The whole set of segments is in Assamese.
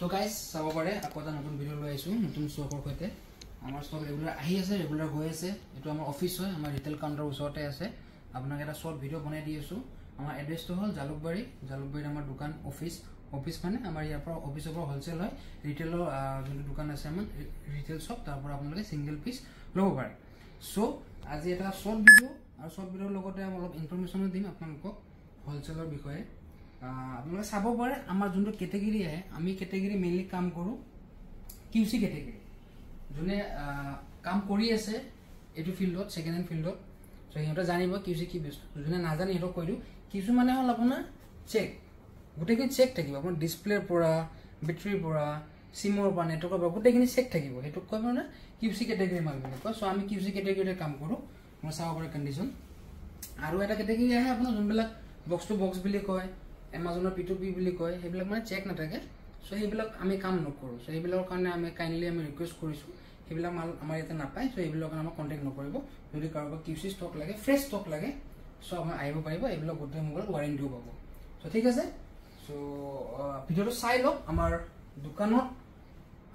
তো গাইস চাব পাৰে আকৌ এটা নতুন ভিডিও লৈ আইছো নতুন ষ্টকৰ সৈতে আমাৰ ষ্টক ৰেগুলাৰ আহি আছে ৰেগুলাৰ হৈ আছে এটো আমাৰ অফিস হয় আমাৰ ৰিটেল কাউন্টাৰ ওচৰতে আছে আপোনাক এটা শৰ্ট ভিডিও বনাই দি আছো আমাৰ এড্ৰেছটো হ'ল জালুকবাৰী আমাৰ দোকান অফিস মানে আমাৰ ইয়াৰ পৰা অফিসৰ পৰা হোলসেল হয় ৰিটেলৰ যোনটো দোকান আছে আমাৰ ৰিটেল শপ তাৰ পৰা আপোনালোকে সিঙ্গেল পিস ল'ব পাৰে সো আজি এটা শৰ্ট ভিডিও আৰু শৰ্ট ভিডিওৰ লগতে অলপ ইনফৰমেশন দিম আপোনালোকক হোলসেলৰ বিষয়ে আপোনালোকে চাব পাৰে আমাৰ যোনটো কেটেগৰী আহে আমি কেটেগৰী মেইনলি কাম কৰো কিউসি কেটেগৰী যোনে কাম কৰি আছে এটো ফিল্ডত সেকেন্ড হ্যান্ড ফিল্ডত সো হিহঁতে জানিব কিউসি কি বস্তু যোনে নাজানি হেটো কৈ দিও কিউসি মানে হল আপোনাৰ চেক গোটেইখিনি চেক থাকিব আপোনাৰ ডিসপ্লেৰ পৰা বেটাৰীৰ পৰা সিমৰ পৰা নেটৱৰ্কৰ পৰা গোটেইখিনি চেক থাকিব হেটো কয় মানে কিউসি কেটেগৰী মাল বুলি কয় সো আমি কিউসি কেটেগৰীতে কাম কৰো মই চাব পাৰে কন্ডিশন আৰু এটা কেটেগৰী আহে আপোনাৰ যোনবিলাক বক্স টু বক্স বুলি কয় Amazon P2P বুলি কয় হেবিলাক মানে চেক নাথাকে সো হেবিলাক আমি কাম নকৰো সো হেবিলাকৰ কাৰণে আমি কাইন্ডলি আমি ৰিকুৱেষ্ট কৰিছো হেবিলাক মাল আমাৰ ইয়াতে নাপায় সো হেবিলাকৰ কাৰণে আমাক কন্টাক্ট নকৰিব যদি কাৰোবাক কিউসি ষ্টক লাগে ফ্ৰেছ ষ্টক লাগে সো আমি আহিব পাৰিব হেবিলাক গোটেই মোবাইল ওয়াৰেন্টিও পাব সো ঠিক আছে সো ভিডিওটো চাই লওক আমাৰ দোকানত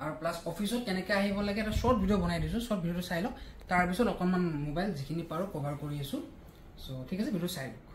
আৰু প্লাস অফিসত কেনেকৈ আহিব লাগে এটা শৰ্ট ভিডিও বনাই দিছো শৰ্ট ভিডিওটো চাই লওক তাৰ পিছত অকনমান মোবাইল যিখিনি পাৰো কভাৰ কৰি আছো সো ঠিক আছে ভিডিও চাই লওক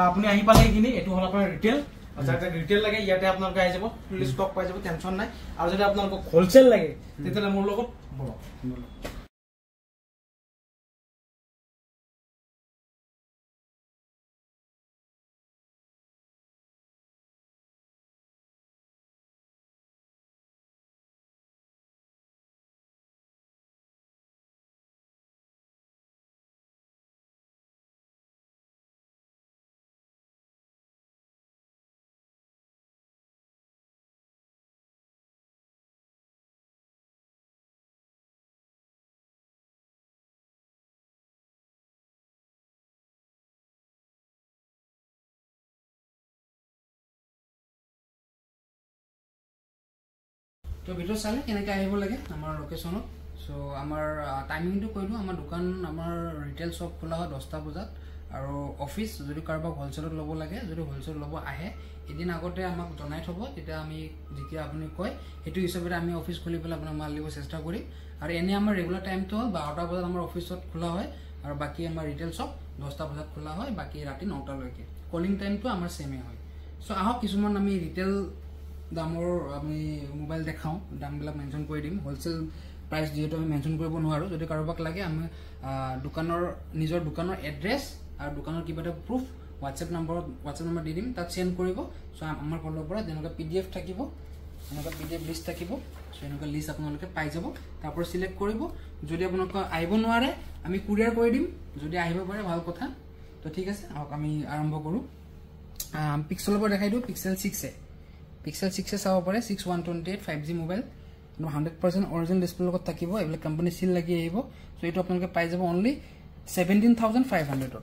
আপুনি আহি পালে কিনি এটো হল আপোনাৰ ৰিটেল যাতে ৰিটেল লাগে ইয়াতে আপোনালোকে আহি যাব ফুল ষ্টক পাই যাব টেনশন নাই আৰু যদি আপোনালোকক হোলসেল লাগে তেতিয়ালে মোৰ লগত বলক তো ভিডিও চালে কেনেকৈ আহিব লাগে আমাৰ লোকেশনত সো আমাৰ টাইমিংটো কৈ দিও আমাৰ দোকান আমাৰ ৰিটেল শপ খোলা হয় 10টা বজাত আৰু অফিস যদি কাৰোবাক হোলসেলত ল'ব লাগে যদি হোলসেল ল'ব আহে এদিন আগতে আমাক জনাই থব তেতিয়া আমি যেতিয়া আপুনি কয় হেতু হিচাপে আমি অফিস খুলি পেলাই আপোনাক মাল দিব চেষ্টা কৰিম আৰু এনে আমাৰ ৰেগুলাৰ টাইমটো হ'ল 12টা বজাত আমাৰ অফিসত খোলা হয় আৰু বাকি আমাৰ ৰিটেল শপ 10টা বজাত খোলা হয় বাকি ৰাতি 9টা লৈকে কলিং টাইমটো আমাৰ সেমে হয় সো আহক কিছুমান আমি ৰিটেল দামৰ আমি মোবাইল দেখাও দামবিলাক মেনশন কৰি দিম হোলসেল প্ৰাইস যেটো আমি মেনশন কৰিব নোৱাৰো যদি কাৰোবাক লাগে আমি দোকানৰ নিজৰ দোকানৰ এড্ৰেছ আৰু দোকানৰ কিবাটা প্ৰুফ WhatsApp নম্বৰ দি দিম তাত সেন্ড কৰিব সো আমাৰ ফালৰ পৰা যেনেকা PDF থাকিব এনেকা PDF লিষ্ট থাকিব সো এনেকা লিষ্ট আপোনালোকে পাই যাব তাৰ পৰা সিলেক্ট কৰিব যদি আপোনালোক আহিব নোৱাৰে আমি কুৰিয়াৰ কৰি দিম যদি আহিব পাৰে ভাল কথা তো ঠিক আছে আমি আৰম্ভ কৰো পিক্সেলৰ পৰা দেখাই দিও পিক্সেল 6 Pixel 6 চাব পাৰে 6128 5G মোবাইল 100% অৰিজিনাল ডিসপ্লে লগত থাকিব এবিলাক কোম্পানী সিল লাগি আহিব সো এটো আপোনালোকে পাই যাব অনলি 17500 ত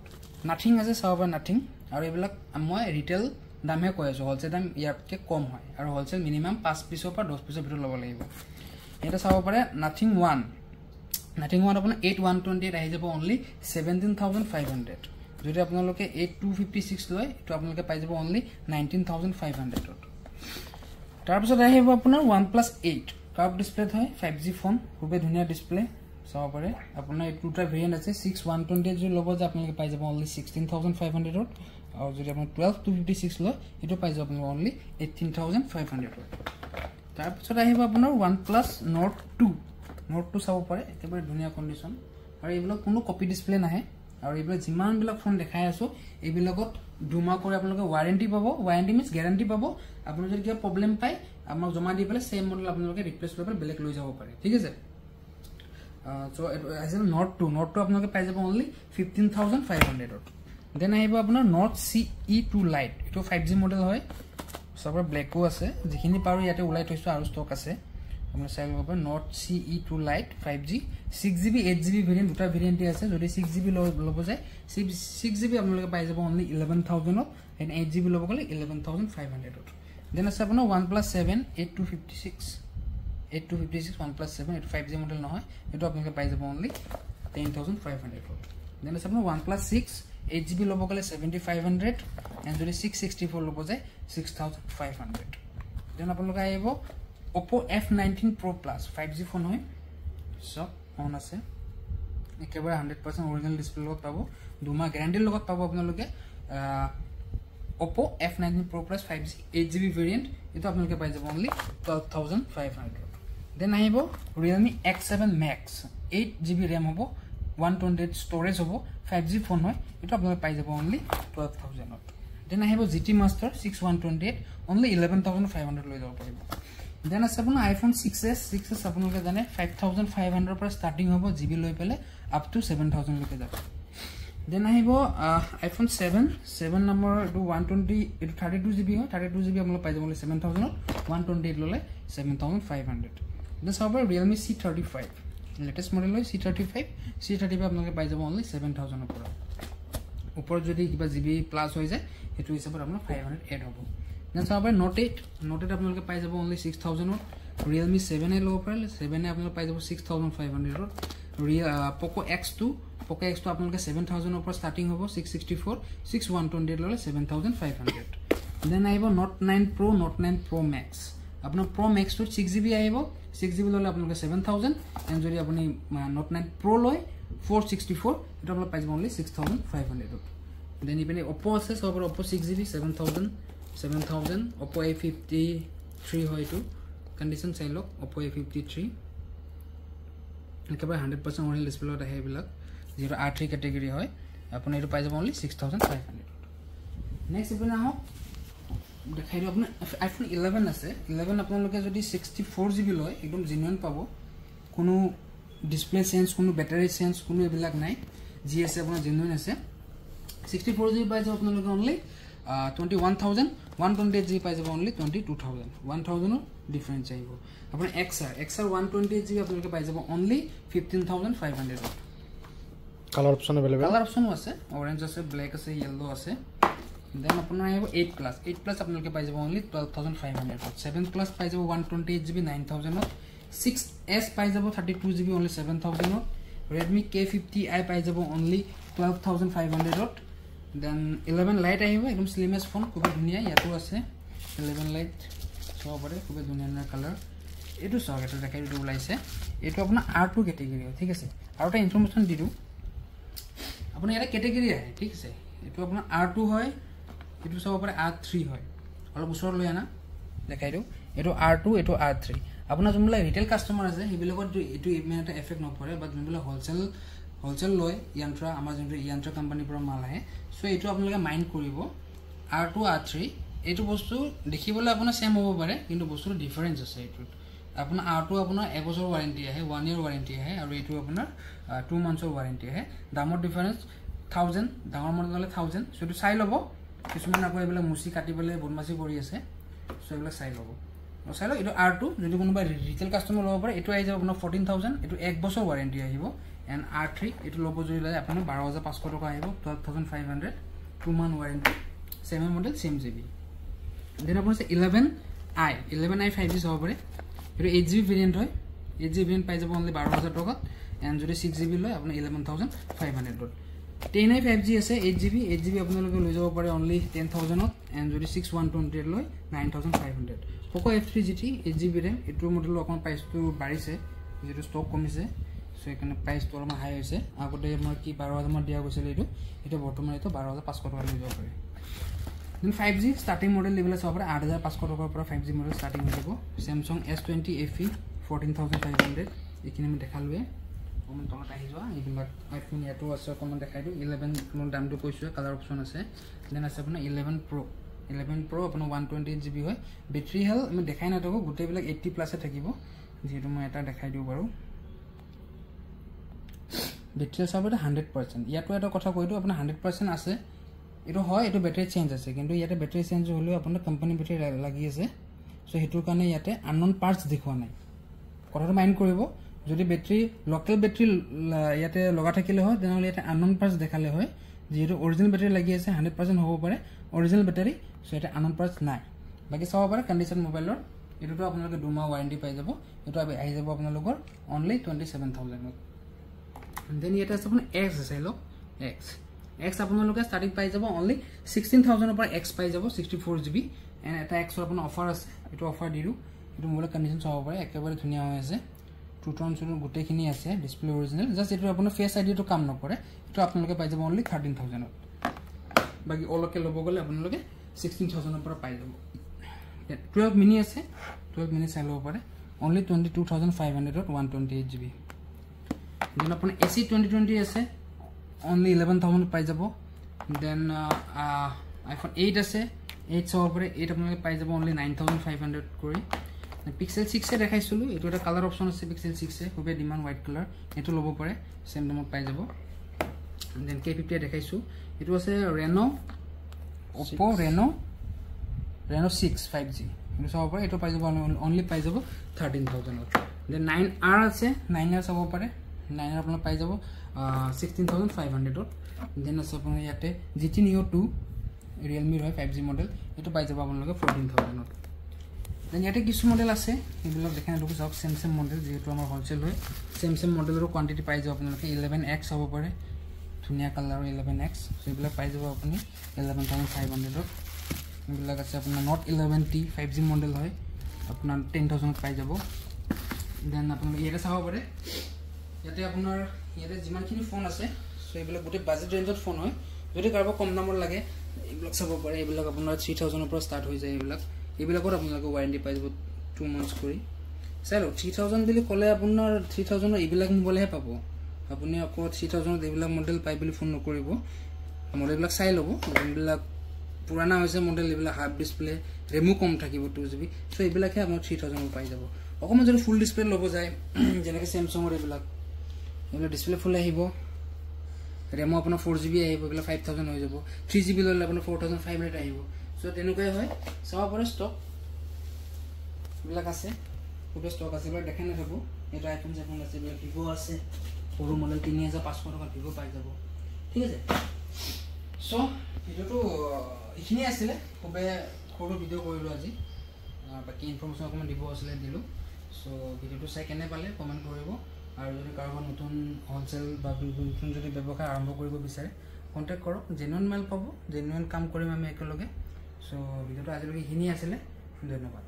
নাথিং আছে চাব পাৰে নাথিং আৰু এবিলাক মই ৰিটেল দামে কৈ আছো হোলসেল দাম ইয়াতকে কম হয় আৰু হোলসেল মিনিমাম 5 পিছৰ পৰা 10 পিছৰ ভিতৰত ল'ব লাগিব এটা চাব পাৰে নাথিং 1 আপোনাৰ 8128 আহি যাব অনলি 17500 যদি আপোনালোকে 8256 লয় এটো আপোনালোকে পাই যাব অনলি 19500 ত তাৰপিছত আহিব আপোনাৰ OnePlus 8 কাৰ্ভ ডিসপ্লে হয় 5G ফোন খুবে ধুনীয়া ডিসপ্লে চাব পাৰে আপোনাৰ এই দুটা ভেৰিয়েন্ট আছে 6128 যদি ল'ব যে আপোনালোকে পাই যাব অনলি 16500 ত আৰু যদি আপুনি 12256 লয় এটো পাই যাব আপুনি অনলি 18500 ত তাৰপিছত আহিব আপোনাৰ OnePlus Nord 2 চাব পাৰে একেবাৰে ধুনীয়া কন্ডিশন আৰু এইবিলাক কোনো কপি ডিসপ্লে নাহে আৰু এইবিলাক যিমান বিলাক ফোন দেখাই আছো এইবিলাকত দুমা কৰি আপোনালোকে ওয়াৰেন্টি পাব ওয়াৰেন্টি মিন্স গ্যাৰান্টি পাব আপুনি যদি কিবা প্ৰবলেম পায় আমাক জমা দি পেলে সেম মডেল আপোনালোকে ৰিপ্লেস কৰি পেলে বেলেগ লৈ যাব পাৰে ঠিক আছে সো আছিল Note 2 আপোনালোকে পাই যাব অনলি 15500 দেন আহিব আপোনাৰ Note CE2 Lite এটো 5G মডেল হয় সবৰ ব্ল্যাকো আছে যিখিনি পাৰো ইয়াতে উলাই থৈছো আৰু ষ্টক আছে আপোনাৰ চাই লব পাৰে Note CE2 Lite 5G 6GB 8GB variant দুটা ভেৰিয়েন্ট আছে যদি 6GB লব যায় 6GB আপোনালোকে পাই যাব অনলি 11000 এণ্ড 8GB লব গলে 11500 দেন আছে আপোনাৰ OnePlus 7 8256 OnePlus 7 এটো 5G মডেল নহয় এটো আপোনালোকে পাই যাব অনলি 10500 দেন আছে আপোনাৰ OnePlus 6 8GB লব গলে 7500 এণ্ড যদি 664 লব যায় 6500 দেন আপোনালোকে আহিব Oppo F19 Pro Plus 5G phone হয় সব অন আছে একেবাৰে 100% অৰিজিনাল ডিসপ্লে লগত পাব দুমা গ্যাৰান্টিৰ লগত পাব আপোনালোকে Oppo F19 Pro Plus 5G 8GB variant এটো আপোনালোকে পাই যাব অনলি 12500 দেন আহিব Realme X7 Max 8GB RAM হ'ব 128 storage হ'ব 5G ফোন হয় এটো আপোনালোকে পাই যাব অনলি 12000 দেন আহিব GT Master 6128 অনলি 11500 লৈ যাব পাৰিব দেন আছে আপোনাৰ iPhone 6s আপোনালোকে জানে 5500 পৰা ষ্টাৰ্টিং হ'ব GB লৈ পেলে আপ টু 7000 লৈকে যাব দেন আহিব iPhone 7 নম্বৰ এটো 120 এটো 32GB হয় 32GB আপোনালোকে পাই যাব 7000 128 ললে 7500 দেন সবৰ Realme C35 লেটেষ্ট মডেল হয় C35 আপোনালোকে পাই যাব অনলি 7000 পৰা ওপৰত যদি কিবা GB প্লাস হৈ যায় এটো হিচাপত আপোনাৰ 500 এড হ'ব দেন সবৰ Note 8 আপোনালোকে পাই যাব অনলি 6000 Realme 7 এ লো পাৰে 7 এ আপোনালোকে পাই যাব 6500 Poco X2 আপোনালোকে 7000 পৰা ষ্টাৰ্টিং হ'ব 664 6128 ললে 7500 দেন আহিব Note 9 Pro Note 9 Pro Max আপোনাৰ Pro Max তো 6GB আহিব 6GB ললে আপোনালোকে 7000 এণ্ড যদি আপুনি Note 9 Pro লয় 464 এটা আপোনালোকে পাই যাব অনলি 6500 দেন ইপিনে Oppo আছে সবৰ Oppo 6GB 7000 Oppo A53 হয় তো কন্ডিশন চাই লওক Oppo A53 একেবাৰে 100% অৰিজিনাল ডিসপ্লে লগত আহে এইবিলাক যেটো R3 ক্যাটাগৰি হয় আপুনি এটো পাই যাব অনলি 6500 নেক্সট ইপিনে আহক দেখাই দিও আপোনাৰ iPhone 11 আছে 11 আপোনালোকে যদি 64GB লয় একদম জেনুইন পাব কোনো ডিসপ্লে চেঞ্জ কোনো ব্যাটাৰি চেঞ্জ কোনো এবিলাক নাই জি আছে আপোনাৰ জেনুইন আছে 64GB পাই যাব আপোনালোকে অনলি 21000 128GB পাই যাব অনলি 22000 1000 ডিফারেন্স আহিব আপোনাৰ XR 128GB আপোনালোকে পাই যাব only 15500 colour option available colour option আছে অৰেঞ্জ আছে ব্ল্যাক আছে ইয়েলো আছে দেন আপোনাৰ আহিব 8 প্লাস আপোনালোকে পাই যাব অনলি 12500 7 প্লাস পাই যাব 128GB 9000 6s পাই যাব 32GB অনলি 7000 Redmi K50i পাই যাব অনলি 12500 দেন 11 লাইট আহিব একদম স্লিমেষ্ট ফোন খুব ধুনিয়া ইয়াতো আছে 11 লাইট সবৰে খুব ধুনিয়া কালাৰ এটো সব এটা দেখাই দিও লাইছে এটো আপোনাৰ R2 ক্যাটাগৰি হয় ঠিক আছে আৰু এটা ইনফৰমেশন দি দিও আপুনি এটা ক্যাটাগৰি আহে ঠিক আছে এটো আপোনাৰ R2 হয় এটো সব পাৰে R3 হয় অলপ উছৰ লৈ আনা দেখাই দিও এটো R2 এটো R3 আপোনাৰ যোনবিলাক ৰিটেল কাস্টমাৰ আছে হেবিলাকত এটো ইমান এটা এফেক্ট নপৰে বাট যোনবিলাক হোলসেল লয় ইয়ান্ত্ৰা আমাৰ যোনটো ইয়ান্ত্ৰা কোম্পানীৰ পৰা মাল আহে সো এটো আপোনালোকে মাইন্ড কৰিব R2 R3 এটো বস্তু দেখিবলৈ আপোনাৰ সেম হ'ব পাৰে কিন্তু বস্তুৰ ডিফাৰেন্স আছে এটো আপোনাৰ R2 আপোনাৰ 1 বছৰ ওয়াৰেন্টি আহে 1 ইয়াৰ ওয়াৰেন্টি আহে আৰু এটো আপোনাৰ 2 মান্থছৰ ওয়াৰেন্টি আহে দামৰ ডিফাৰেন্স 1000 ডাঙৰ মডেল হলে 1000 সো এটো চাই লব কিছুমান আকৌ এবিলাক মুছি কাটিবলৈ বদমাছি কৰি আছে সো এবিলাক চাই লব চাই লও এটো R2 যদি কোনোবা ৰিটেল কাস্টমাৰ লব পাৰে এটো আই যাব আপোনাৰ 14000 এটো 1 বছৰ ওয়াৰেন্টি আহিব এন্ড R3 এটো লব যদি লাগে আপোনাৰ 12500 টকা আহিব 12500 2 মান warranty same model same GB then আপোনাৰ 11i 5G হ'ব পাৰে এটো 8GB ভেৰিয়েন্ট হয় 8GB ভেৰিয়েন্ট পাই যাব অনলি 12000 টকা এন্ড যদি 6GB লয় আপোনাৰ 11500 10i 5G আছে 8GB আপোনালোকে লৈ যাব পাৰে অনলি 10000 এন্ড যদি 6128 লয় 9500 Poco F3 GT 8GB RAM এটো মডেল অকন প্ৰাইসটো বাঢ়িছে যেটো ষ্টক কমিছে সো এখানে প্ৰাইস তো অলপ হাই হৈছে আগতে আমাৰ কি 12000 মান দিয়া গৈছিল এটো বৰ্তমান এটো 12500 টকা লৈ যাব পাৰে then 5G starting model level আছে আপোনাৰ 8500 টকাৰ পৰা 5G মডেল স্টাৰ্টিং হৈ যাব Samsung S20 FE 14500 এখিনি আমি দেখালুৱে কমন তলত আহি যোৱা এইবিলাক iPhone ইয়াতো আছে কমন দেখাই দিও 11 কোন দামটো কৈছো কালাৰ অপচন আছে দেন আছে আপোনাৰ 11 Pro আপোনাৰ 128GB হয় ব্যাটাৰি হেল আমি দেখাই না থাকো গোটেই বিলাক 80 প্লাস এ থাকিব যেটো মই এটা দেখাই দিও বাৰু বেটাৰী চাব 100%। ইয়াতো এটা কথা কৈ দিওঁ, আপোনাৰ 100% আছে, এইটো হয়, এইটো বেটাৰী চেঞ্জ আছে, কিন্তু ইয়াতে বেটাৰী চেঞ্জ হ'লেও আপোনাৰ কোম্পানী বেটাৰী লাগি আছে। চ' সেইটোৰ কাৰণে ইয়াতে আনন'ন পাৰ্টছ দেখুওৱা নাই। কথাটো মাইণ্ড কৰিব, যদি বেটাৰী লোকেল বেটাৰী ইয়াতে লগা থাকিলে হয় তেনেহ'লে ইয়াতে আনন'ন পাৰ্টছ দেখালে হয়। যিহেতু অৰিজিনেল বেটাৰী লাগি আছে, 100% হ'ব পাৰে অৰিজিনেল বেটাৰী, চ' ইয়াতে আনন'ন পাৰ্টছ নাই। বাকী চাব পাৰে কণ্ডিশ্যন মোবাইলৰ, এইটোতো আপোনালোকে 2 মাহ ৱাৰেণ্টি পাই যাব। এইটো আহি যাব আপোনালোকৰ অনলি 27,000ত। দেন ইয়াতে আছে আপোনাৰ এক্স আছে, লওক এক্স আপোনালোকে ষ্টাৰ্টিং পাই যাব অনলি 16,000ৰ পৰা এক্স পাই যাব 64 GB। এণ্ড এটা এক্সৰ আপোনাৰ অফাৰ আছে, এইটো অফাৰ দি দিওঁ। এইটো মোবাইলৰ কণ্ডিশ্যন চাব পাৰে, একেবাৰে ধুনীয়া হৈ আছে, টুটন গোটেইখিনি আছে, ডিছপ্লে অৰিজিনেল। জাষ্ট এইটো আপোনাৰ ফেচ আইডিটো কাম নকৰে, এইটো আপোনালোকে পাই যাব অনলি 13,000ত। বাকী অলকে ল'ব গ'লে আপোনালোকে 16,000ৰ পৰা পাই যাব। 12 মিনি আছে, 12 মিনি চাই ল'ব পাৰে অনলি 22,500ত 128 GB। দেন আপোনাৰ AC 2020 আছে, অনলি 11,000ত পাই যাব। দেন iPhone 8 আছে, 8 চাব পাৰে, 8 আপোনালোকে পাই যাব অনলি 9,500 কৰি। Pixel 6 দেখাইছিলোঁ, এইটো এটা কালাৰ অপশ্যন আছে Pixel 6, খুবেই ডিমাণ্ড হোৱাইট কালাৰ, এইটো ল'ব পাৰে, চেম দামত পাই যাব। দেন K50 দেখাইছোঁ, এইটো আছে Oppo Reno 6 5G, এইটো চাব পাৰে, এইটো পাই যাব অনলি পাই যাব 13,000ত। দেন 9R আছে, 9R চাব পাৰে, 9R আপোনালোকে পাই যাব 16,500ত। দেন আছে আপোনাৰ ইয়াতে GT Neo 2 ৰিয়েলমিৰ হয় 5G মডেল, এইটো পাই যাব আপোনালোকে 14,000ত। দেন ইয়াতে কিছু মডেল আছে, এইবিলাক দেখাই নাথাকোঁ, চাওক চেমচাং মডেল, যিহেতু আমাৰ হ'লচেল হয়, চেমচাং মডেলৰো কোৱান্টিটি পাই যাব আপোনালোকে। 11X চাব পাৰে, ধুনীয়া কালাৰ 11X, সেইবিলাক পাই যাব আপুনি 11,500ত। এইবিলাক আছে আপোনাৰ Note 11T 5G মডেল হয়, আপোনাৰ 10,000ত পাই যাব। দেন আপোনালোকে ইয়াতে চাব পাৰে, ইয়াতে আপোনাৰ ইয়াতে যিমানখিনি ফোন আছে, চ' এইবিলাক গোটেই বাজেট ৰেঞ্জত ফোন হয়। যদি কাৰোবাৰ কম দামৰ লাগে, এইবিলাক চাব পাৰে, এইবিলাক আপোনাৰ 3,000ৰ পৰা ষ্টাৰ্ট হৈ যায়। এইবিলাকত আপোনালোকে ৱাৰেণ্টি পাই যাব 2 মান্থছ কৰি। চাই লওক, 3,000 বুলি ক'লে আপোনাৰ 3,000ৰ এইবিলাক মোবাইলহে পাব। আপুনি আকৌ 3,000ত এইবিলাক মডেল পাই বুলি ফোন নকৰিব, মডেলবিলাক চাই ল'ব। যোনবিলাক পুৰণা হৈছে মডেল, এইবিলাক হাফ ডিছপ্লে, ৰেমো কম থাকিব 2 GB, চ' এইবিলাকহে আপোনাৰ 3,000ত পাই যাব। অকণমান যদি ফুল ডিছপ্লে ল'ব যায়, যেনেকৈ চেমচাঙৰ এইবিলাক ডিছপ্লে ফুল আহিব, ৰেমো আপোনাৰ 4 GB আহিব, এইবিলাক 5,000 হৈ যাব। 3 GB ল'লে আপোনাৰ 4,500 আহিব। চ' তেনেকুৱাই হয়, চাব পাৰে ষ্টক এইবিলাক আছে, খুবেই ষ্টক আছে, এইবিলাক দেখাই নাথাকোঁ। এইটো iPhone আছে, এইবিলাক ভিভ' আছে, সৰু মডেল 3,500 টকাত ভিভ' পাই যাব, ঠিক আছে। চ' ভিডিঅ'টো এইখিনিয়ে আছিলে, খুবেই সৰু ভিডিঅ' কৰিলোঁ আজি, বাকী ইনফৰ্মেশ্যন অকণমান দিব আছিলে দিলোঁ। চ' ভিডিঅ'টো চাই কেনে পালে কমেণ্ট কৰিব। আৰু যদি কাৰোবাৰ নতুন হ'লচেল বা নতুন যদি ব্যৱসায় আৰম্ভ কৰিব বিচাৰে, কণ্টেক্ট কৰক, জেনুইন মাল পাব, জেনুইন কাম কৰিম আমি একেলগে। চ' ভিডিঅ'টো আজিলৈকে এইখিনিয়ে আছিলে, ধন্যবাদ।